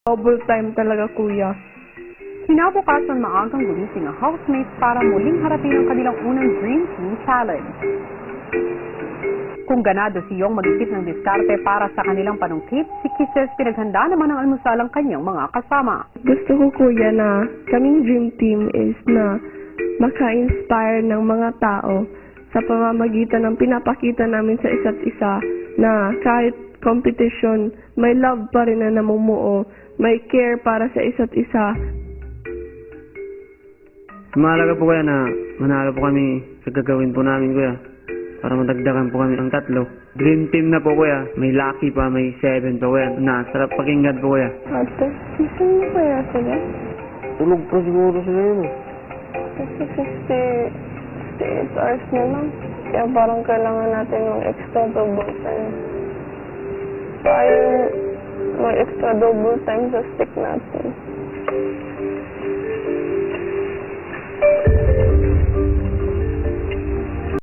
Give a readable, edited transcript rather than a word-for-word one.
Double time talaga, kuya. Kinabukasan maagang gumising ang housemates para muling harapin ang kanilang unang Dream Team Challenge. Kung ganado si Yong mag-isip ng diskarte para sa kanilang panungkit, si Kisses pinaghanda naman ang almusal ang kanyang mga kasama. Gusto ko, kuya, na kaming dream team is na maka-inspire ng mga tao sa pamamagitan ng pinapakita namin sa isa't isa na kahit competition, may love pa rin na namumuo, may care para sa isa't isa. Mahalaga po kaya na manalo po kami sa gagawin po namin, kuya. Para madagdagan po kami ang 3. Dream team na po, kuya. May lucky pa, may 7 pa, kuya. Sarap pakinggan po, kuya. Ate, gising mo kaya sila? Tulog po siguro sila yun, eh. Kasi 68 hours na lang. Kaya parang kailangan natin ng extra double time. Kaya may extra double time sa stick natin.